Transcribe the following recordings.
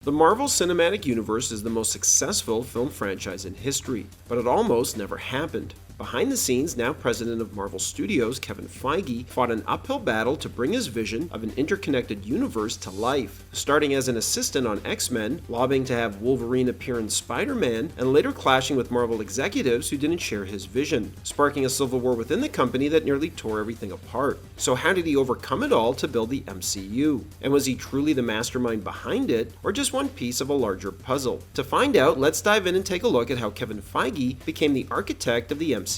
The Marvel Cinematic Universe is the most successful film franchise in history, but it almost never happened. Behind the scenes, now president of Marvel Studios, Kevin Feige, fought an uphill battle to bring his vision of an interconnected universe to life. Starting as an assistant on X-Men, lobbying to have Wolverine appear in Spider-Man, and later clashing with Marvel executives who didn't share his vision, sparking a civil war within the company that nearly tore everything apart. So how did he overcome it all to build the MCU? And was he truly the mastermind behind it, or just one piece of a larger puzzle? To find out, let's dive in and take a look at how Kevin Feige became the architect of the MCU.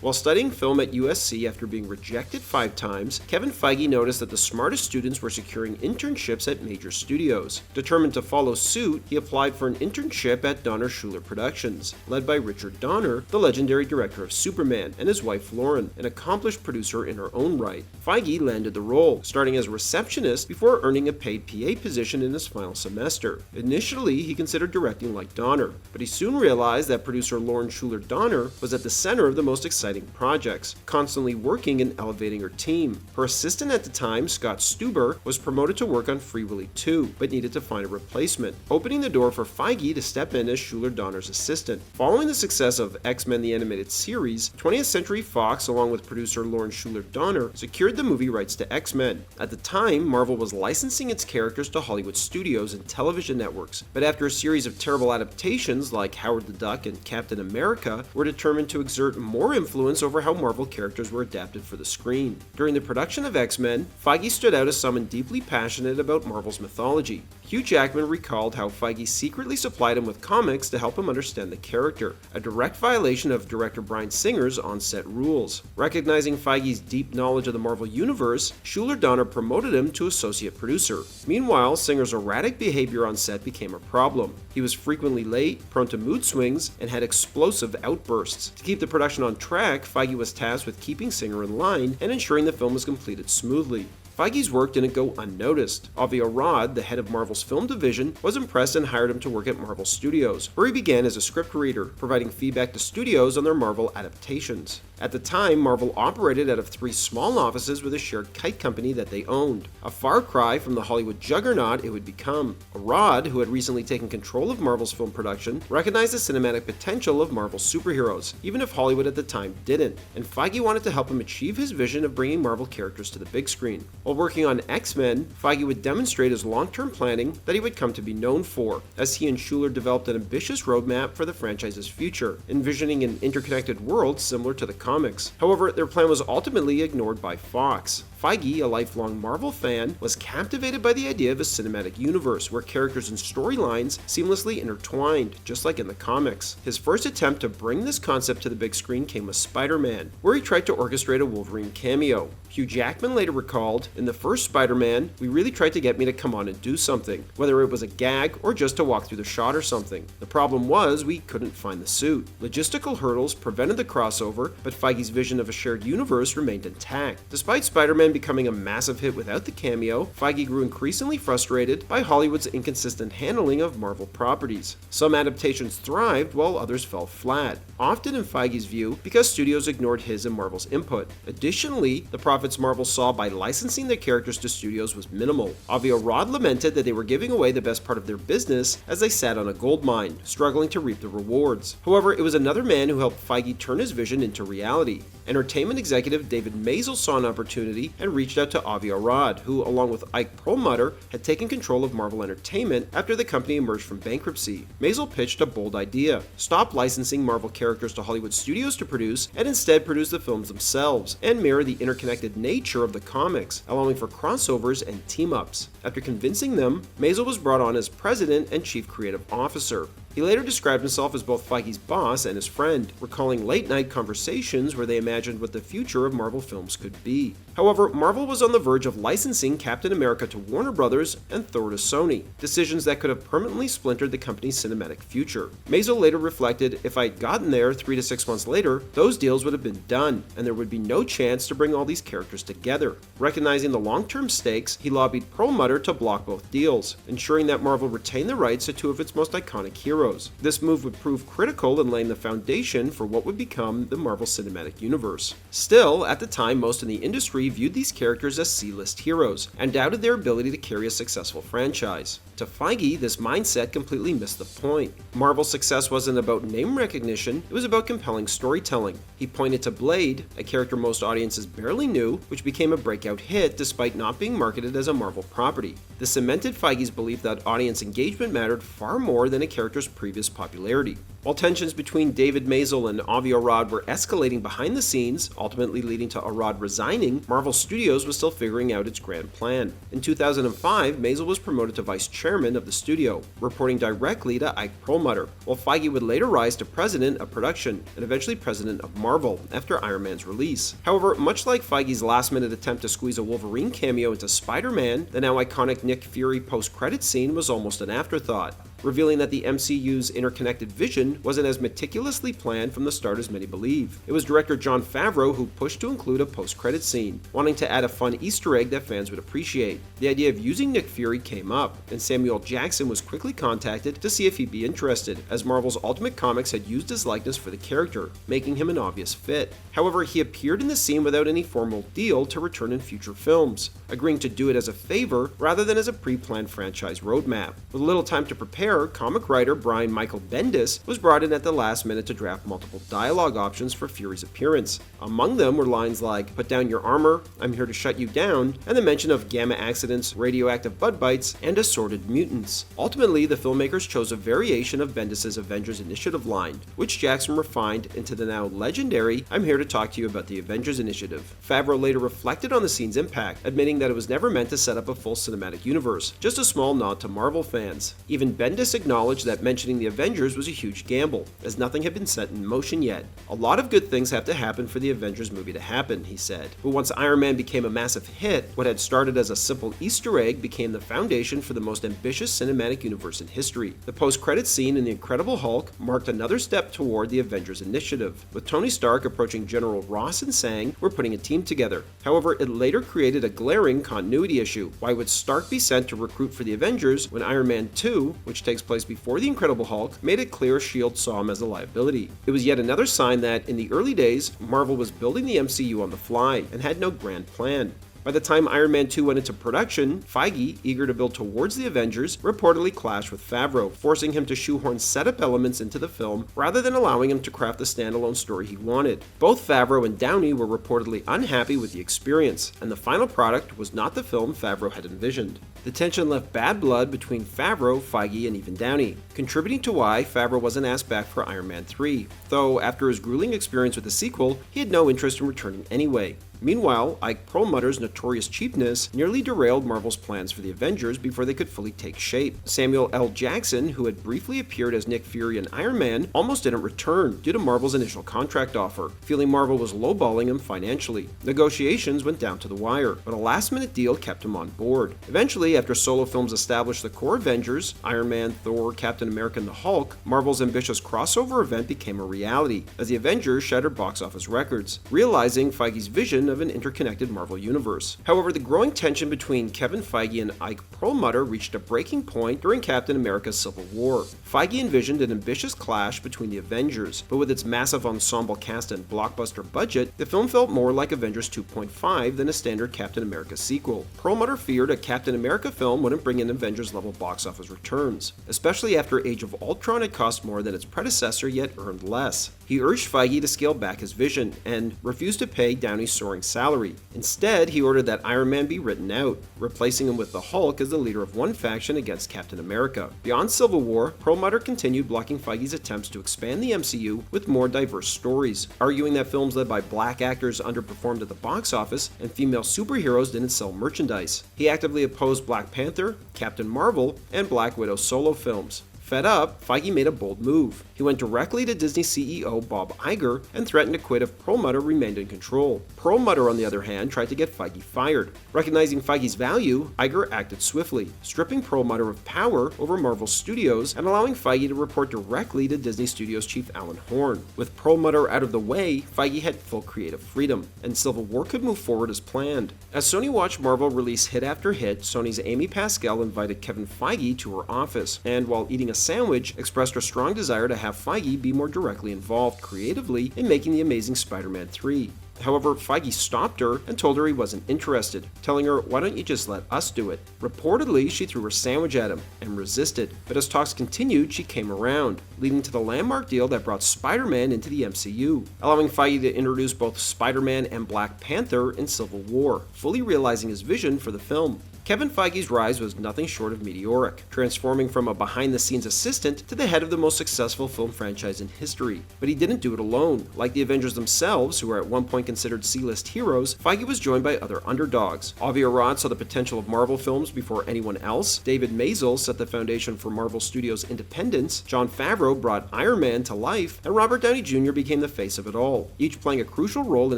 While studying film at USC after being rejected 5 times, Kevin Feige noticed that the smartest students were securing internships at major studios. Determined to follow suit, he applied for an internship at Donner Schuller Productions, led by Richard Donner, the legendary director of Superman, and his wife Lauren, an accomplished producer in her own right. Feige landed the role, starting as a receptionist before earning a paid PA position in his final semester. Initially, he considered directing like Donner, but he soon realized that producer Lauren Schuller Donner was at the center of the most exciting projects, constantly working and elevating her team. Her assistant at the time, Scott Stuber, was promoted to work on Free Willy 2, but needed to find a replacement, opening the door for Feige to step in as Schuller Donner's assistant. Following the success of X-Men the Animated Series, 20th Century Fox, along with producer Lauren Schuller Donner, secured the movie rights to X-Men. At the time, Marvel was licensing its characters to Hollywood studios and television networks, but after a series of terrible adaptations like Howard the Duck and Captain America, were determined to exert more influence over how Marvel characters were adapted for the screen. During the production of X-Men, Feige stood out as someone deeply passionate about Marvel's mythology. Hugh Jackman recalled how Feige secretly supplied him with comics to help him understand the character, a direct violation of director Bryan Singer's on-set rules. Recognizing Feige's deep knowledge of the Marvel Universe, Schuller Donner promoted him to associate producer. Meanwhile, Singer's erratic behavior on set became a problem. He was frequently late, prone to mood swings, and had explosive outbursts. To keep the production on track, Feige was tasked with keeping Singer in line and ensuring the film was completed smoothly. Feige's work didn't go unnoticed. Avi Arad, the head of Marvel's film division, was impressed and hired him to work at Marvel Studios, where he began as a script reader, providing feedback to studios on their Marvel adaptations. At the time, Marvel operated out of 3 small offices with a shared kite company that they owned, a far cry from the Hollywood juggernaut it would become. Arad, who had recently taken control of Marvel's film production, recognized the cinematic potential of Marvel superheroes, even if Hollywood at the time didn't, and Feige wanted to help him achieve his vision of bringing Marvel characters to the big screen. While working on X-Men, Feige would demonstrate his long-term planning that he would come to be known for, as he and Schuller developed an ambitious roadmap for the franchise's future, envisioning an interconnected world similar to the comics. However, their plan was ultimately ignored by Fox. Feige, a lifelong Marvel fan, was captivated by the idea of a cinematic universe where characters and storylines seamlessly intertwined, just like in the comics. His first attempt to bring this concept to the big screen came with Spider-Man, where he tried to orchestrate a Wolverine cameo. Hugh Jackman later recalled, "In the first Spider-Man, we really tried to get me to come on and do something, whether it was a gag or just to walk through the shot or something. The problem was we couldn't find the suit. Logistical hurdles prevented the crossover, but Feige's vision of a shared universe remained intact." Despite Spider-Man becoming a massive hit without the cameo, Feige grew increasingly frustrated by Hollywood's inconsistent handling of Marvel properties. Some adaptations thrived while others fell flat, often in Feige's view because studios ignored his and Marvel's input. Additionally, the profits Marvel saw by licensing their characters to studios was minimal. Avi Arad lamented that they were giving away the best part of their business as they sat on a gold mine, struggling to reap the rewards. However, it was another man who helped Feige turn his vision into reality. Entertainment executive David Maisel saw an opportunity and reached out to Avi Arad, who, along with Ike Perlmutter, had taken control of Marvel Entertainment after the company emerged from bankruptcy. Maisel pitched a bold idea: stop licensing Marvel characters to Hollywood studios to produce, and instead produce the films themselves, and mirror the interconnected nature of the comics, allowing for crossovers and team-ups. After convincing them, Maisel was brought on as president and chief creative officer. He later described himself as both Feige's boss and his friend, recalling late-night conversations where they imagined what the future of Marvel films could be. However, Marvel was on the verge of licensing Captain America to Warner Brothers and Thor to Sony, decisions that could have permanently splintered the company's cinematic future. Maisel later reflected, "If I had gotten there 3 to 6 months later, those deals would have been done, and there would be no chance to bring all these characters together." Recognizing the long-term stakes, he lobbied Perlmutter to block both deals, ensuring that Marvel retained the rights to 2 of its most iconic heroes. This move would prove critical in laying the foundation for what would become the Marvel Cinematic Universe. Still, at the time, most in the industry industry viewed these characters as C-list heroes and doubted their ability to carry a successful franchise. To Feige, this mindset completely missed the point. Marvel's success wasn't about name recognition, it was about compelling storytelling. He pointed to Blade, a character most audiences barely knew, which became a breakout hit despite not being marketed as a Marvel property. This cemented Feige's belief that audience engagement mattered far more than a character's previous popularity. While tensions between David Maisel and Avi Arad were escalating behind the scenes, ultimately leading to Arad resigning, Marvel Studios was still figuring out its grand plan. In 2005, Maisel was promoted to vice chairman of the studio, reporting directly to Ike Perlmutter, while Feige would later rise to president of production and eventually president of Marvel after Iron Man's release. However, much like Feige's last-minute attempt to squeeze a Wolverine cameo into Spider-Man, the now iconic Nick Fury post-credit scene was almost an afterthought, revealing that the MCU's interconnected vision wasn't as meticulously planned from the start as many believe. It was director Jon Favreau who pushed to include a post-credit scene, wanting to add a fun Easter egg that fans would appreciate. The idea of using Nick Fury came up, and Samuel Jackson was quickly contacted to see if he'd be interested, as Marvel's Ultimate Comics had used his likeness for the character, making him an obvious fit. However, he appeared in the scene without any formal deal to return in future films, agreeing to do it as a favor rather than as a pre-planned franchise roadmap. With little time to prepare, comic writer Brian Michael Bendis was brought in at the last minute to draft multiple dialogue options for Fury's appearance. Among them were lines like, "Put down your armor, I'm here to shut you down," and the mention of gamma accidents, radioactive bud bites, and assorted mutants. Ultimately, the filmmakers chose a variation of Bendis' Avengers Initiative line, which Jackson refined into the now legendary, "I'm here to talk to you about the Avengers Initiative." Favreau later reflected on the scene's impact, admitting that it was never meant to set up a full cinematic universe, just a small nod to Marvel fans. Even Bendis acknowledged that mentioning the Avengers was a huge gamble, as nothing had been set in motion yet. "A lot of good things have to happen for the Avengers movie to happen," he said. But once Iron Man became a massive hit, what had started as a simple Easter egg became the foundation for the most ambitious cinematic universe in history. The post-credits scene in The Incredible Hulk marked another step toward the Avengers Initiative, with Tony Stark approaching General Ross and saying, "We're putting a team together." However, it later created a glaring continuity issue. Why would Stark be sent to recruit for the Avengers when Iron Man 2, which takes place before The Incredible Hulk, made it clear S.H.I.E.L.D. saw him as a liability? It was yet another sign that, in the early days, Marvel was building the MCU on the fly and had no grand plan. By the time Iron Man 2 went into production, Feige, eager to build towards the Avengers, reportedly clashed with Favreau, forcing him to shoehorn setup elements into the film rather than allowing him to craft the standalone story he wanted. Both Favreau and Downey were reportedly unhappy with the experience, and the final product was not the film Favreau had envisioned. The tension left bad blood between Favreau, Feige, and even Downey, contributing to why Favreau wasn't asked back for Iron Man 3, though after his grueling experience with the sequel, he had no interest in returning anyway. Meanwhile, Ike Perlmutter's notorious cheapness nearly derailed Marvel's plans for the Avengers before they could fully take shape. Samuel L. Jackson, who had briefly appeared as Nick Fury in Iron Man, almost didn't return due to Marvel's initial contract offer, feeling Marvel was lowballing him financially. Negotiations went down to the wire, but a last-minute deal kept him on board. Eventually, after solo films established the core Avengers, Iron Man, Thor, Captain America, and the Hulk, Marvel's ambitious crossover event became a reality, as the Avengers shattered box office records, realizing Feige's vision of an interconnected Marvel universe. However, the growing tension between Kevin Feige and Ike Perlmutter reached a breaking point during Captain America's Civil War. Feige envisioned an ambitious clash between the Avengers, but with its massive ensemble cast and blockbuster budget, the film felt more like Avengers 2.5 than a standard Captain America sequel. Perlmutter feared a Captain America film wouldn't bring in Avengers-level box office returns, especially after Age of Ultron had cost more than its predecessor yet earned less. He urged Feige to scale back his vision and refused to pay Downey's soaring salary. Instead, he ordered that Iron Man be written out, replacing him with the Hulk as the leader of one faction against Captain America. Beyond Civil War, Perlmutter continued blocking Feige's attempts to expand the MCU with more diverse stories, arguing that films led by black actors underperformed at the box office and female superheroes didn't sell merchandise. He actively opposed Black Panther, Captain Marvel, and Black Widow solo films. Fed up, Feige made a bold move. He went directly to Disney CEO Bob Iger and threatened to quit if Perlmutter remained in control. Perlmutter, on the other hand, tried to get Feige fired. Recognizing Feige's value, Iger acted swiftly, stripping Perlmutter of power over Marvel Studios and allowing Feige to report directly to Disney Studios chief Alan Horn. With Perlmutter out of the way, Feige had full creative freedom, and Civil War could move forward as planned. As Sony watched Marvel release hit after hit, Sony's Amy Pascal invited Kevin Feige to her office, and while eating a sandwich, expressed her strong desire to have Feige be more directly involved creatively in making The Amazing Spider-Man 3. However, Feige stopped her and told her he wasn't interested, telling her, "Why don't you just let us do it?" Reportedly, she threw her sandwich at him and resisted, but as talks continued, she came around, leading to the landmark deal that brought Spider-Man into the MCU, allowing Feige to introduce both Spider-Man and Black Panther in Civil War, fully realizing his vision for the film. Kevin Feige's rise was nothing short of meteoric, transforming from a behind-the-scenes assistant to the head of the most successful film franchise in history. But he didn't do it alone. Like the Avengers themselves, who were at one point considered C-list heroes, Feige was joined by other underdogs. Avi Arad saw the potential of Marvel films before anyone else. David Maisel set the foundation for Marvel Studios' independence. Jon Favreau brought Iron Man to life, and Robert Downey Jr. became the face of it all, each playing a crucial role in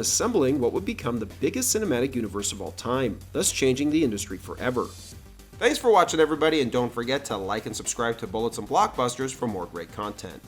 assembling what would become the biggest cinematic universe of all time, thus changing the industry forever. Thanks for watching, everybody, and don't forget to like and subscribe to Bullets and Blockbusters for more great content.